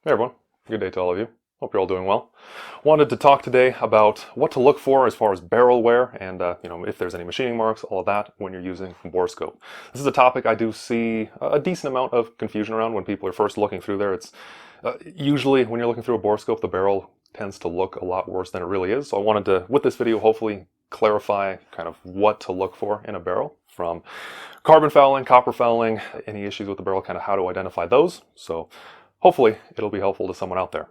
Hey everyone, good day to all of you. Hope you're all doing well. Wanted to talk today about what to look for as far as barrel wear and if there's any machining marks, all of that when you're using Borescope. This is a topic I do see a decent amount of confusion around when people are first looking through there. It's usually when you're looking through a Borescope, the barrel tends to look a lot worse than it really is. So I wanted to, with this video, hopefully clarify kind of what to look for in a barrel, from carbon fouling, copper fouling, any issues with the barrel, kind of how to identify those. So hopefully it'll be helpful to someone out there.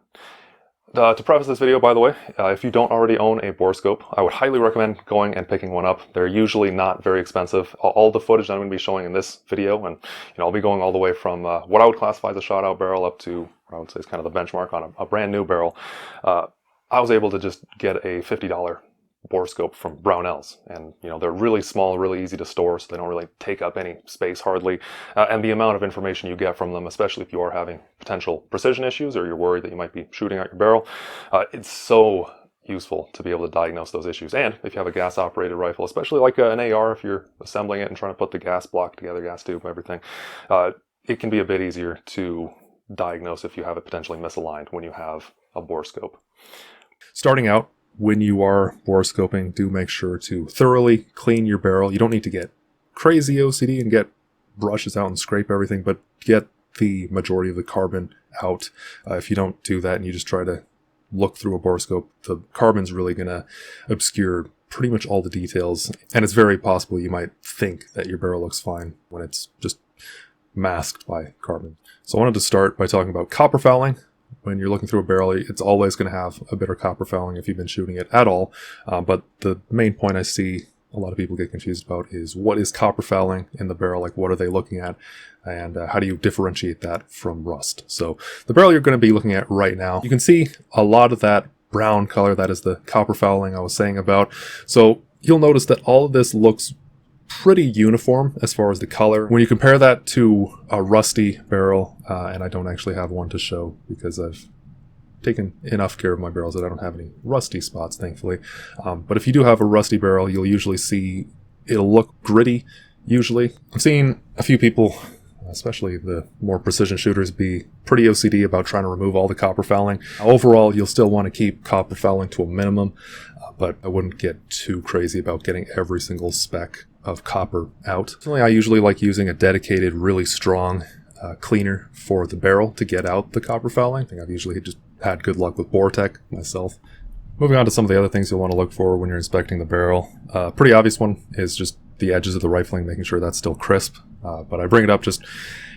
To preface this video, by the way, if you don't already own a Borescope, I would highly recommend going and picking one up. They're usually not very expensive. All the footage that I'm going to be showing in this video, and I'll be going all the way from what I would classify as a shot-out barrel up to what I would say is kind of the benchmark on a brand new barrel. I was able to just get a $50 Borescope from Brownells, and they're really small, really easy to store, so they don't really take up any space hardly, and the amount of information you get from them, especially if you are having potential precision issues or you're worried that you might be shooting out your barrel, it's so useful to be able to diagnose those issues. And if you have a gas operated rifle, especially like an AR, if you're assembling it and trying to put the gas block together, gas tube, everything, it can be a bit easier to diagnose if you have it potentially misaligned when you have a Borescope. Starting out, when you are borescoping, do make sure to thoroughly clean your barrel. You don't need to get crazy OCD and get brushes out and scrape everything, but get the majority of the carbon out. If you don't do that and you just try to look through a borescope, the carbon's really going to obscure pretty much all the details, and it's very possible you might think that your barrel looks fine when it's just masked by carbon. So I wanted to start by talking about copper fouling. When you're looking through a barrel, it's always going to have a bit of copper fouling if you've been shooting it at all. But the main point I see a lot of people get confused about is, what is copper fouling in the barrel? Like, what are they looking at? And how do you differentiate that from rust? So the barrel you're going to be looking at right now, you can see a lot of that brown color. That is the copper fouling I was saying about. So you'll notice that all of this looks pretty uniform as far as the color. When you compare that to a rusty barrel, and I don't actually have one to show because I've taken enough care of my barrels that I don't have any rusty spots, thankfully. But if you do have a rusty barrel, you'll usually see it'll look gritty, usually. I've seen a few people, especially the more precision shooters, be pretty OCD about trying to remove all the copper fouling. Overall, you'll still want to keep copper fouling to a minimum, but I wouldn't get too crazy about getting every single speck of copper out. Personally, I usually like using a dedicated, really strong cleaner for the barrel to get out the copper fouling. I think I've usually just had good luck with Boretec myself. Moving on to some of the other things you'll want to look for when you're inspecting the barrel. Pretty obvious one is just the edges of the rifling, making sure that's still crisp. But I bring it up just,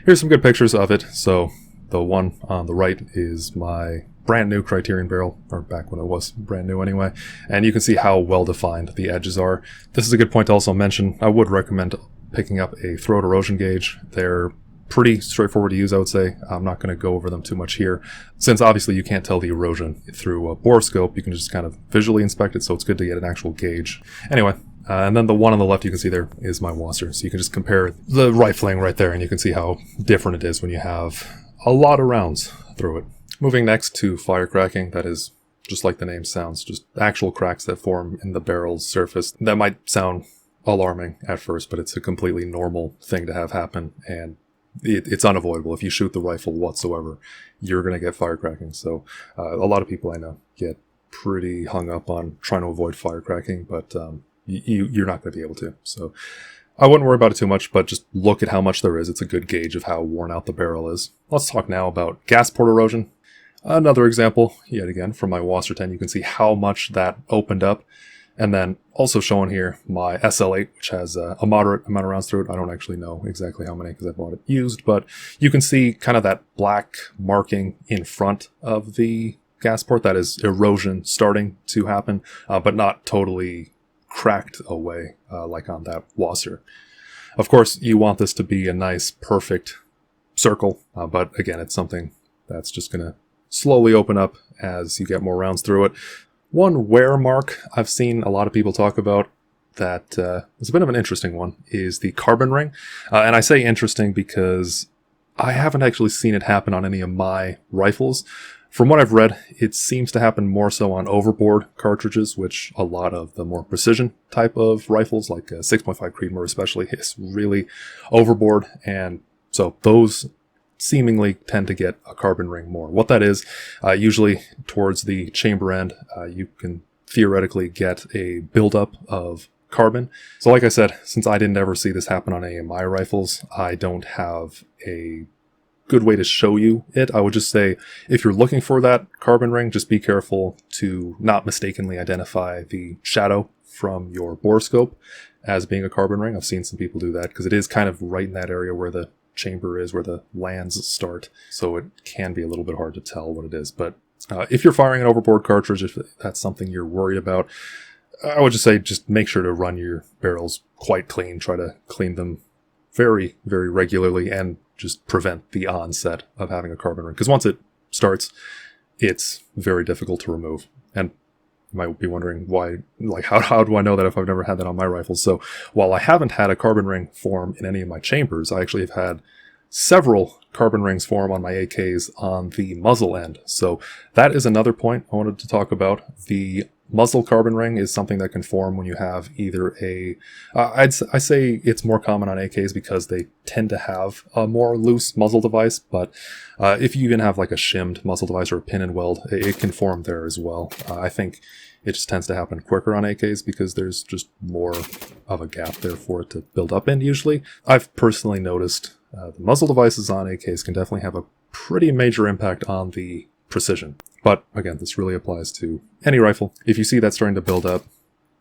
here's some good pictures of it. So the one on the right is my brand new Criterion barrel, or back when it was brand new anyway, and you can see how well defined the edges are. This is a good point to also mention. I would recommend picking up a throat erosion gauge. They're pretty straightforward to use, I would say. I'm not going to go over them too much here, since obviously you can't tell the erosion through a borescope. You can just kind of visually inspect it, so it's good to get an actual gauge. Anyway, and then the one on the left you can see there is my wasser, so you can just compare the rifling right there, and you can see how different it is when you have a lot of rounds through it. Moving next to fire cracking, that is just like the name sounds, just actual cracks that form in the barrel's surface. That might sound alarming at first, but it's a completely normal thing to have happen, and it's unavoidable. If you shoot the rifle whatsoever, you're going to get fire cracking. So a lot of people I know get pretty hung up on trying to avoid fire cracking, but you're not going to be able to. So I wouldn't worry about it too much, but just look at how much there is. It's a good gauge of how worn out the barrel is. Let's talk now about gas port erosion. Another example, yet again, from my Wasser 10, you can see how much that opened up. And then also shown here, my SL8, which has a moderate amount of rounds through it. I don't actually know exactly how many because I bought it used, but you can see kind of that black marking in front of the gas port. That is erosion starting to happen, but not totally cracked away like on that Wasser. Of course, you want this to be a nice, perfect circle, but again, it's something that's just going to slowly open up as you get more rounds through it. One wear mark I've seen a lot of people talk about that is a bit of an interesting one is the carbon ring. And I say interesting because I haven't actually seen it happen on any of my rifles. From what I've read, it seems to happen more so on overboard cartridges, which a lot of the more precision type of rifles, like 6.5 Creedmoor especially, is really overboard. And so those seemingly tend to get a carbon ring more. What that is, usually towards the chamber end, you can theoretically get a buildup of carbon. So like I said, since I didn't ever see this happen on AMI rifles, I don't have a good way to show you it. I would just say, if you're looking for that carbon ring, just be careful to not mistakenly identify the shadow from your borescope as being a carbon ring. I've seen some people do that because it is kind of right in that area where the chamber is, where the lands start. So it can be a little bit hard to tell what it is. But if you're firing an overboard cartridge, if that's something you're worried about, I would just say just make sure to run your barrels quite clean. Try to clean them very, very regularly and just prevent the onset of having a carbon ring. Because once it starts, it's very difficult to remove. And you might be wondering why, like, how do I know that if I've never had that on my rifles? So while I haven't had a carbon ring form in any of my chambers, I actually have had several carbon rings form on my AKs on the muzzle end. So that is another point I wanted to talk about. The muzzle carbon ring is something that can form when you have either I say it's more common on AKs because they tend to have a more loose muzzle device, but if you even have like a shimmed muzzle device or a pin and weld, it can form there as well. I think it just tends to happen quicker on AKs because there's just more of a gap there for it to build up in usually. I've personally noticed the muzzle devices on AKs can definitely have a pretty major impact on the precision. But again, this really applies to any rifle. If you see that starting to build up,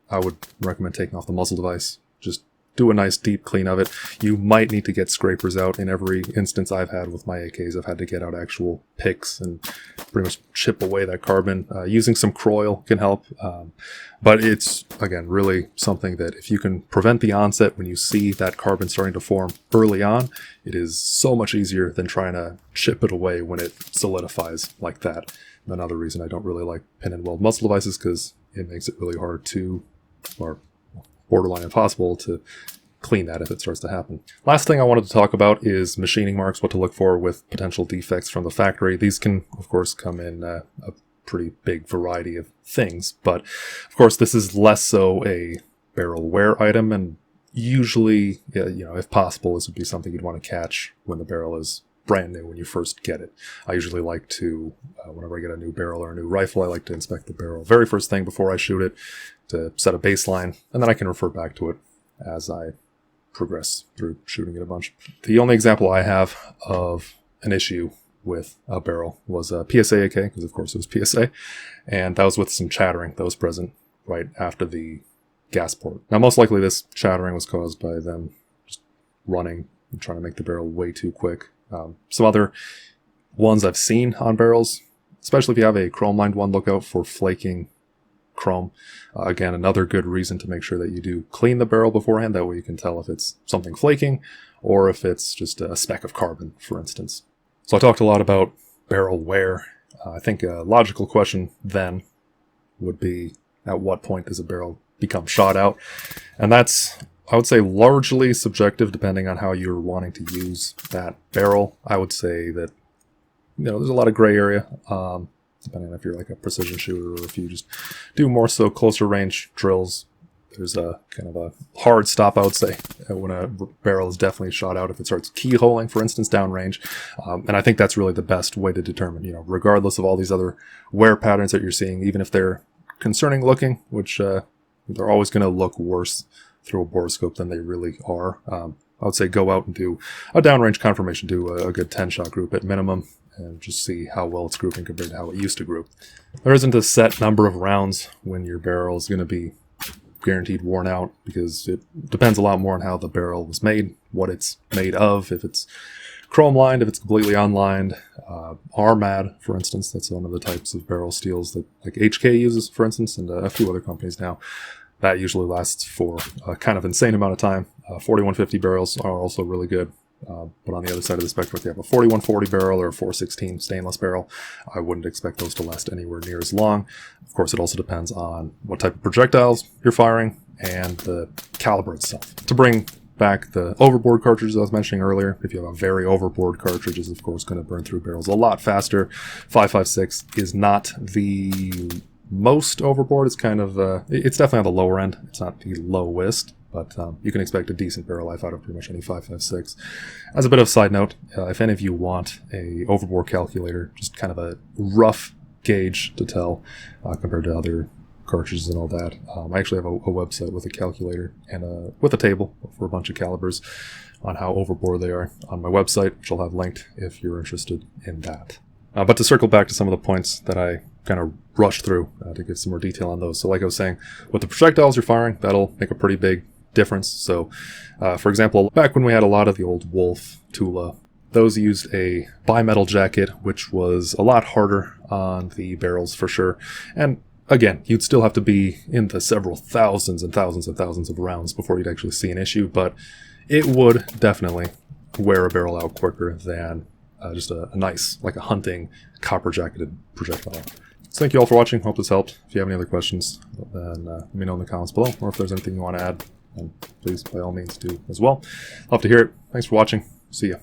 I would recommend taking off the muzzle device. Just do a nice deep clean of it. You might need to get scrapers out. In every instance I've had with my AKs, I've had to get out actual picks and pretty much chip away that carbon. Using some Croil can help. But it's, again, really something that if you can prevent the onset when you see that carbon starting to form early on, it is so much easier than trying to chip it away when it solidifies like that. Another reason I don't really like pin and weld muzzle devices, because it makes it really hard to, or borderline impossible to clean that if it starts to happen. Last thing I wanted to talk about is machining marks, what to look for with potential defects from the factory. These can, of course, come in a pretty big variety of things, but of course this is less so a barrel wear item, and usually, if possible, this would be something you'd want to catch when the barrel is brand new when you first get it. I usually like to, whenever I get a new barrel or a new rifle, I like to inspect the barrel very first thing before I shoot it to set a baseline, and then I can refer back to it as I progress through shooting it a bunch. The only example I have of an issue with a barrel was a PSA AK, because of course it was PSA, and that was with some chattering that was present right after the gas port. Now most likely this chattering was caused by them just running and trying to make the barrel way too quick. Some other ones I've seen on barrels, especially if you have a chrome lined one, look out for flaking chrome. Again, another good reason to make sure that you do clean the barrel beforehand. That way you can tell if it's something flaking or if it's just a speck of carbon, for instance. So I talked a lot about barrel wear. I think a logical question then would be, at what point does a barrel become shot out? And that's, I would say, largely subjective depending on how you're wanting to use that barrel. I would say that, there's a lot of gray area, depending on if you're like a precision shooter or if you just do more so closer range drills. There's a kind of a hard stop, I would say, when a barrel is definitely shot out if it starts keyholing, for instance, downrange. And I think that's really the best way to determine, regardless of all these other wear patterns that you're seeing, even if they're concerning looking, which they're always going to look worse through a borescope than they really are. I would say go out and do a downrange confirmation, do a good 10-shot group at minimum, and just see how well it's grouping compared to how it used to group. There isn't a set number of rounds when your barrel is going to be guaranteed worn out, because it depends a lot more on how the barrel was made, what it's made of, if it's chrome lined, if it's completely unlined. RMAD, for instance, that's one of the types of barrel steels that like HK uses, for instance, and a few other companies now. That usually lasts for a kind of insane amount of time. 4150 barrels are also really good. But on the other side of the spectrum, if you have a 4140 barrel or a 416 stainless barrel, I wouldn't expect those to last anywhere near as long. Of course, it also depends on what type of projectiles you're firing and the caliber itself. To bring back the overboard cartridges I was mentioning earlier, if you have a very overboard cartridge, is of course going to burn through barrels a lot faster. 5.56 is not the most overboard. It's kind of, it's definitely on the lower end. It's not the lowest, but you can expect a decent barrel life out of pretty much any 5.56. As a bit of a side note, if any of you want a overbore calculator, just kind of a rough gauge to tell compared to other cartridges and all that, I actually have a website with a calculator and with a table for a bunch of calibers on how overbore they are on my website, which I'll have linked if you're interested in that. But to circle back to some of the points that I kind of rushed through to give some more detail on those. So like I was saying, with the projectiles you're firing, that'll make a pretty big difference. So for example, back when we had a lot of the old Wolf Tula, those used a bimetal jacket, which was a lot harder on the barrels for sure. And again, you'd still have to be in the several thousands and thousands and thousands of rounds before you'd actually see an issue, but it would definitely wear a barrel out quicker than just a nice, like a hunting, copper-jacketed projectile. So thank you all for watching. Hope this helped. If you have any other questions, then let me know in the comments below. Or if there's anything you want to add, then please, by all means, do as well. Love to hear it. Thanks for watching. See ya.